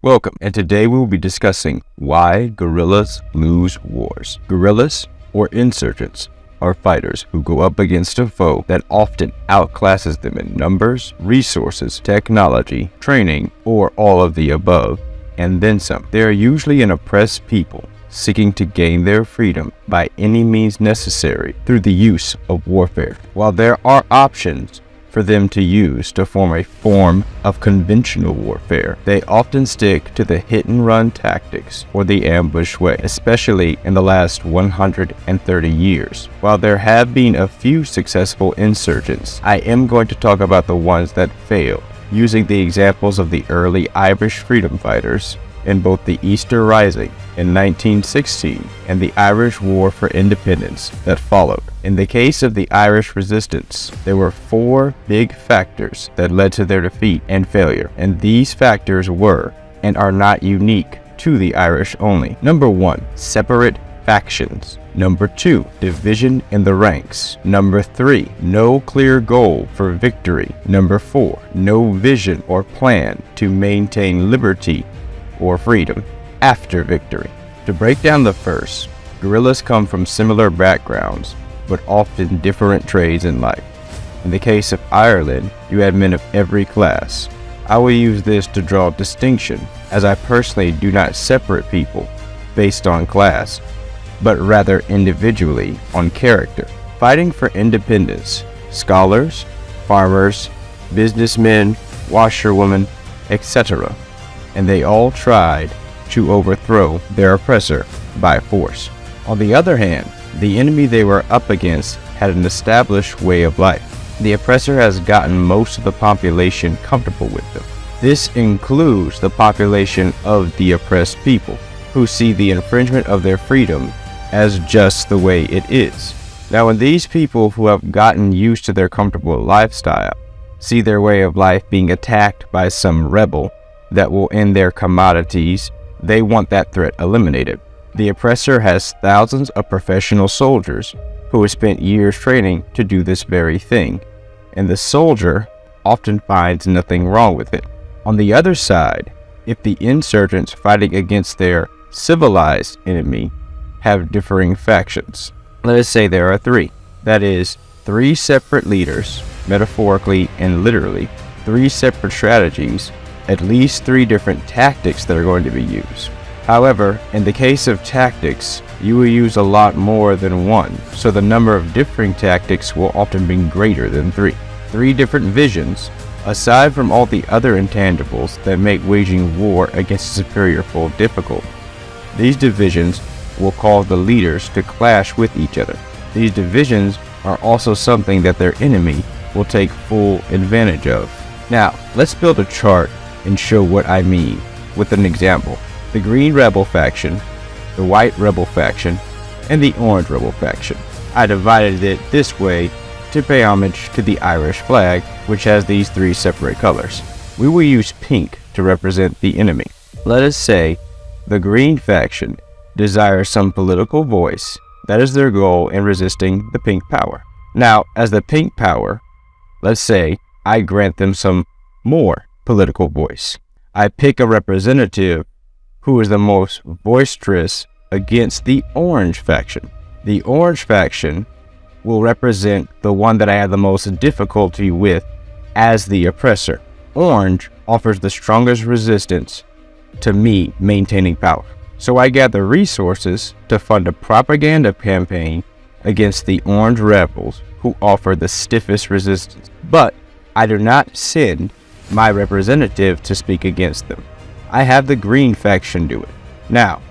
Welcome, and today we will be discussing why guerrillas lose wars. Guerrillas, or insurgents, are fighters who go up against a foe that often outclasses them in numbers, resources, technology, training, or all of the above, and then some. They are usually an oppressed people seeking to gain their freedom by any means necessary through the use of warfare. While there are options for them to use to form a form of conventional warfare, they often stick to the hit-and-run tactics or the ambush way, especially in the last 130 years. While there have been a few successful insurgents, I am going to talk about the ones that failed, using the examples of the early Irish freedom fighters in both the Easter Rising in 1916 and the Irish War for Independence that followed. In the case of the Irish resistance, there were four big factors that led to their defeat and failure, and these factors were, and are not unique to the Irish only. Number 1, separate factions. Number 2, division in the ranks. Number 3, no clear goal for victory. Number 4, no vision or plan to maintain liberty or freedom after victory. To break down the first, guerrillas come from similar backgrounds, but often different trades in life. In the case of Ireland, you had men of every class. I will use this to draw distinction, as I personally do not separate people based on class, but rather individually on character. Fighting for independence, scholars, farmers, businessmen, washerwomen, etc., and they all tried to overthrow their oppressor by force. On the other hand, the enemy they were up against had an established way of life. The oppressor has gotten most of the population comfortable with them. This includes the population of the oppressed people, who see the infringement of their freedom as just the way it is. Now, when these people who have gotten used to their comfortable lifestyle see their way of life being attacked by some rebel that will end their commodities, they want that threat eliminated. The oppressor has thousands of professional soldiers who have spent years training to do this very thing, and the soldier often finds nothing wrong with it. On the other side, if the insurgents fighting against their civilized enemy have differing factions, let us say there are three. That is, three separate leaders, metaphorically and literally, three separate strategies, at least three different tactics that are going to be used. However, in the case of tactics, you will use a lot more than one, so the number of differing tactics will often be greater than three. Three different visions, aside from all the other intangibles that make waging war against a superior foe difficult. These divisions will cause the leaders to clash with each other. These divisions are also something that their enemy will take full advantage of. Now, let's build a chart and show what I mean with an example. The Green Rebel faction, the White Rebel faction, and the Orange Rebel faction. I divided it this way to pay homage to the Irish flag, which has these three separate colors. We will use pink to represent the enemy. Let us say the Green faction desires some political voice. That is their goal in resisting the pink power. Now, as the pink power, let's say I grant them some more political voice. I pick a representative who is the most boisterous against the Orange faction. The Orange faction will represent the one that I have the most difficulty with as the oppressor. Orange offers the strongest resistance to me maintaining power. So I gather resources to fund a propaganda campaign against the Orange rebels who offer the stiffest resistance. But I do not send my representative to speak against them. I have the Green faction do it. Now,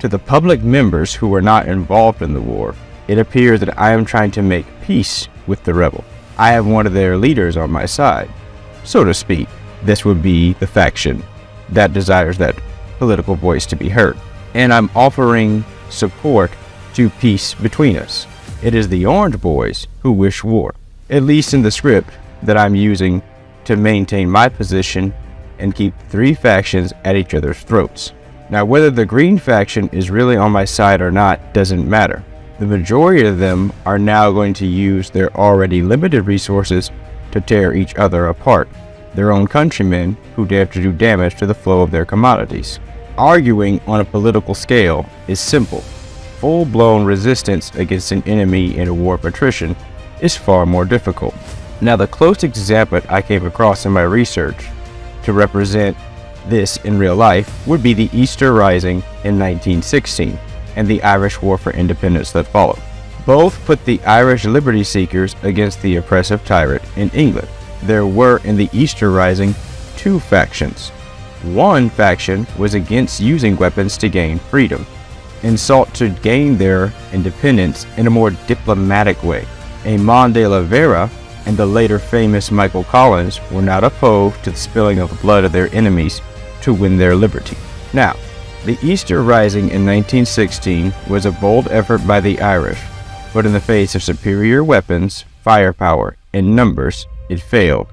to the public members who were not involved in the war, it appears that I am trying to make peace with the rebel. I have one of their leaders on my side, so to speak. This would be the faction that desires that political voice to be heard, and I'm offering support to peace between us. It is the Orange boys who wish war, at least in the script that I'm using to maintain my position and keep three factions at each other's throats. Now, whether the Green faction is really on my side or not doesn't matter. The majority of them are now going to use their already limited resources to tear each other apart. their own countrymen who dare to do damage to the flow of their commodities. Arguing on a political scale is simple. Full-blown resistance against an enemy in a war of attrition is far more difficult. Now, the closest example I came across in my research to represent this in real life would be the Easter Rising in 1916 and the Irish War for Independence that followed. Both put the Irish liberty seekers against the oppressive tyrant in England. There were in the Easter Rising two factions. One faction was against using weapons to gain freedom and sought to gain their independence in a more diplomatic way. Amon de la Vera and the later famous Michael Collins were not opposed to the spilling of the blood of their enemies to win their liberty. Now, the Easter Rising in 1916 was a bold effort by the Irish, but in the face of superior weapons, firepower, and numbers, it failed.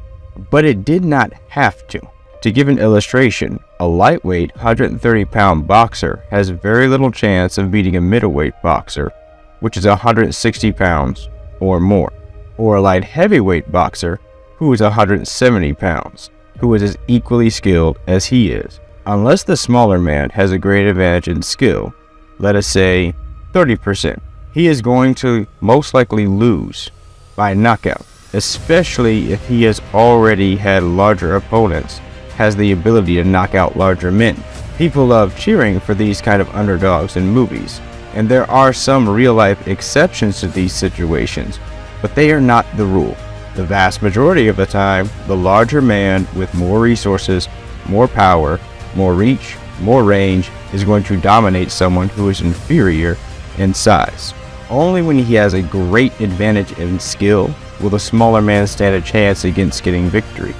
But it did not have to. To give an illustration, a lightweight 130-pound boxer has very little chance of beating a middleweight boxer, which is 160 pounds or more, or a light heavyweight boxer who is 170 pounds, who is as equally skilled as he is. Unless the smaller man has a great advantage in skill, let us say 30%, he is going to most likely lose by knockout, especially if he has already had larger opponents, has the ability to knock out larger men. People love cheering for these kind of underdogs in movies, and there are some real-life exceptions to these situations, but they are not the rule. The vast majority of the time, the larger man with more resources, more power, more reach, more range is going to dominate someone who is inferior in size. Only when he has a great advantage in skill will the smaller man stand a chance against getting victory.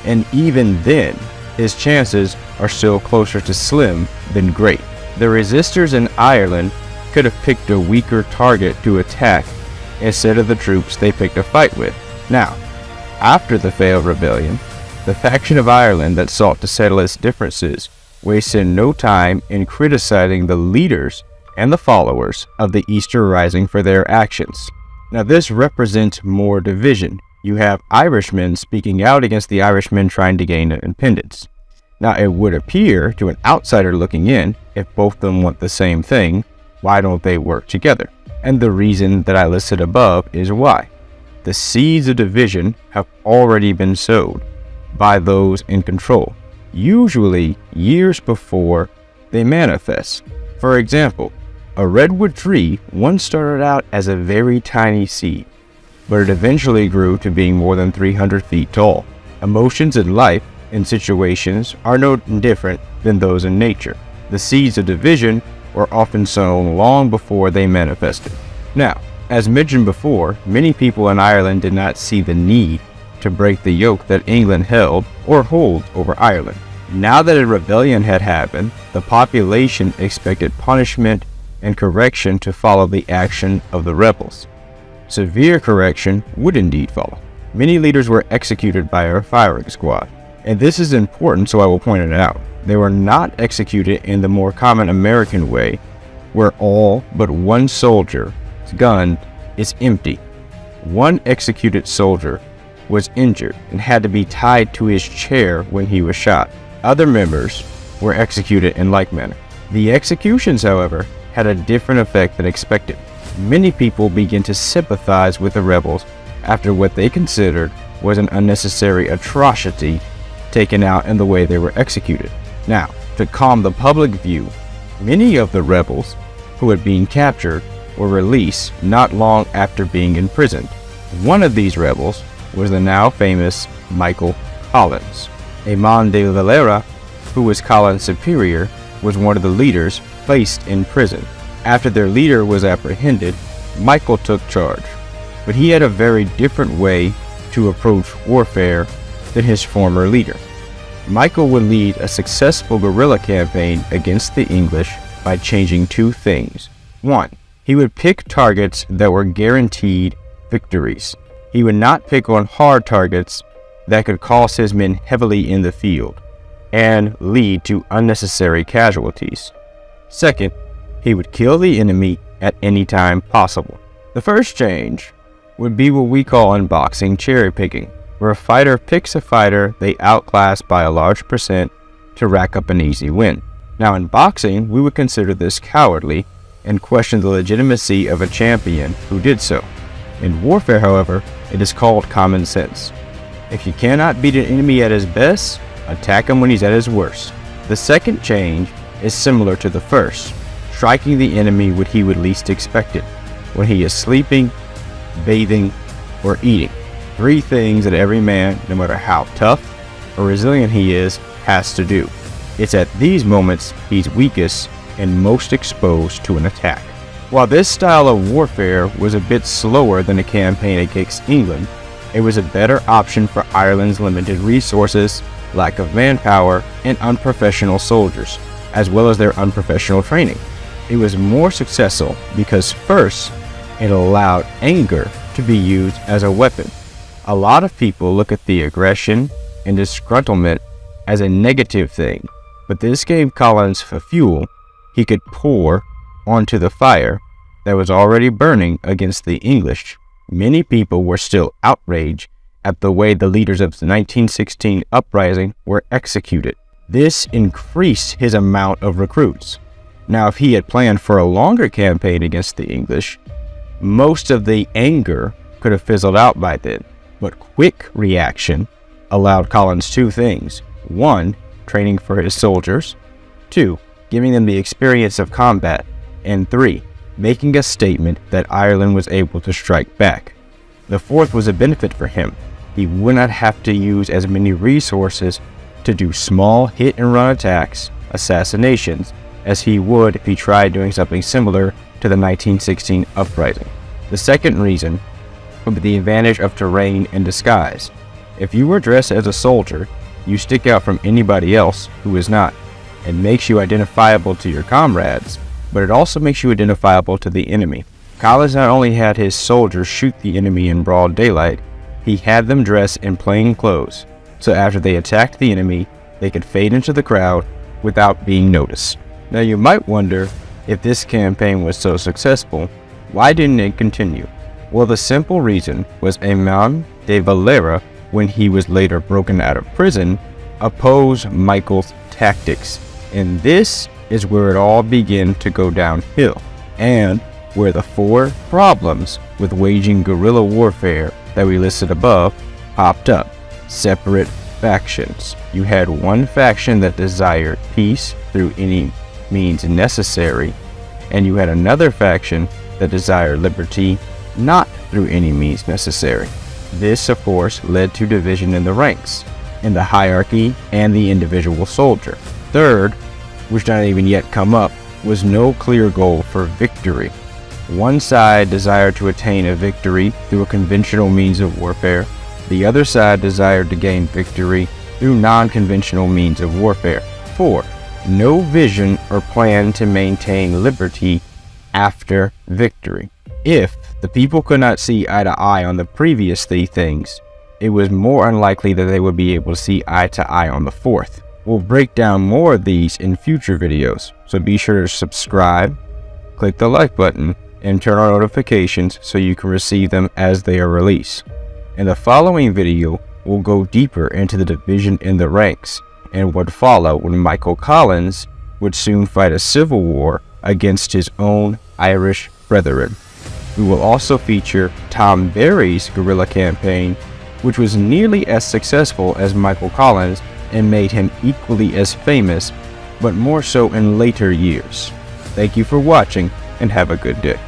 And even then, his chances are still closer to slim than great. The resistors in Ireland could have picked a weaker target to attack instead of the troops they picked a fight with. Now, after the failed rebellion, the faction of Ireland that sought to settle its differences wasted no time in criticizing the leaders and the followers of the Easter Rising for their actions. Now, this represents more division. You have Irishmen speaking out against the Irishmen trying to gain independence. Now, it would appear to an outsider looking in, if both of them want the same thing, why don't they work together? And the reason that I listed above is why. The seeds of division have already been sowed by those in control, usually years before they manifest. For example, a redwood tree once started out as a very tiny seed, but it eventually grew to being more than 300 feet tall. Emotions in life and situations are no different than those in nature. The seeds of division were often sown long before they manifested. Now, as mentioned before, many people in Ireland did not see the need to break the yoke that England held or holds over Ireland. Now that a rebellion had happened, the population expected punishment and correction to follow the action of the rebels. Severe correction would indeed follow. Many leaders were executed by a firing squad, and this is important, so I will point it out. They were not executed in the more common American way, where all but one soldier's gun is empty. One executed soldier was injured and had to be tied to his chair when he was shot. Other members were executed in like manner. The executions, however, had a different effect than expected. Many people began to sympathize with the rebels after what they considered was an unnecessary atrocity taken out in the way they were executed. Now, to calm the public view, many of the rebels who had been captured were released not long after being imprisoned. One of these rebels was the now famous Michael Collins. Amon de la Vera, who was Collins' superior, was one of the leaders placed in prison. After their leader was apprehended, Michael took charge, but he had a very different way to approach warfare than his former leader. Michael would lead a successful guerrilla campaign against the English by changing two things. One, he would pick targets that were guaranteed victories. He would not pick on hard targets that could cost his men heavily in the field and lead to unnecessary casualties. Second, he would kill the enemy at any time possible. The first change would be what we call in boxing cherry picking, where a fighter picks a fighter they outclass by a large percent to rack up an easy win. Now in boxing, we would consider this cowardly and question the legitimacy of a champion who did so. In warfare, however, it is called common sense. If you cannot beat an enemy at his best, attack him when he's at his worst. The second change is similar to the first, striking the enemy when he would least expect it, when he is sleeping, bathing, or eating. 3 things that every man, no matter how tough or resilient he is, has to do. It's at these moments he's weakest and most exposed to an attack. While this style of warfare was a bit slower than a campaign against England, it was a better option for Ireland's limited resources, lack of manpower, and unprofessional soldiers, as well as their unprofessional training. It was more successful because first, it allowed anger to be used as a weapon. A lot of people look at the aggression and disgruntlement as a negative thing, but this gave Collins for fuel he could pour onto the fire that was already burning against the English. Many people were still outraged at the way the leaders of the 1916 uprising were executed. This increased his amount of recruits. Now, if he had planned for a longer campaign against the English, most of the anger could have fizzled out by then. But quick reaction allowed Collins 2 things. 1, training for his soldiers. 2, giving them the experience of combat. And 3, making a statement that Ireland was able to strike back. The 4th was a benefit for him. He would not have to use as many resources to do small hit-and-run attacks, assassinations, as he would if he tried doing something similar to the 1916 uprising. The second reason would be the advantage of terrain and disguise. If you were dressed as a soldier, you stick out from anybody else who is not. It makes you identifiable to your comrades, but it also makes you identifiable to the enemy. Collins not only had his soldiers shoot the enemy in broad daylight, he had them dress in plain clothes, so after they attacked the enemy, they could fade into the crowd without being noticed. Now you might wonder, if this campaign was so successful, why didn't it continue? Well, the simple reason was Eamon de Valera, when he was later broken out of prison, opposed Michael's tactics. And this is where it all began to go downhill, and where the 4 problems with waging guerrilla warfare that we listed above popped up. Separate factions. You had one faction that desired peace through any means necessary, and you had another faction that desired liberty not through any means necessary. This, of course, led to division in the ranks, in the hierarchy, and the individual soldier. Third, which not even yet come up, was no clear goal for victory. One side desired to attain a victory through a conventional means of warfare. The other side desired to gain victory through non-conventional means of warfare. 4. No vision or plan to maintain liberty after victory. If the people could not see eye to eye on the previous 3 things, it was more unlikely that they would be able to see eye to eye on the 4th. We'll break down more of these in future videos, so be sure to subscribe, click the like button, and turn on notifications so you can receive them as they are released. In the following video, we'll go deeper into the division in the ranks and what followed when Michael Collins would soon fight a civil war against his own Irish brethren. We will also feature Tom Barry's guerrilla campaign, which was nearly as successful as Michael Collins and made him equally as famous, but more so in later years. Thank you for watching and have a good day.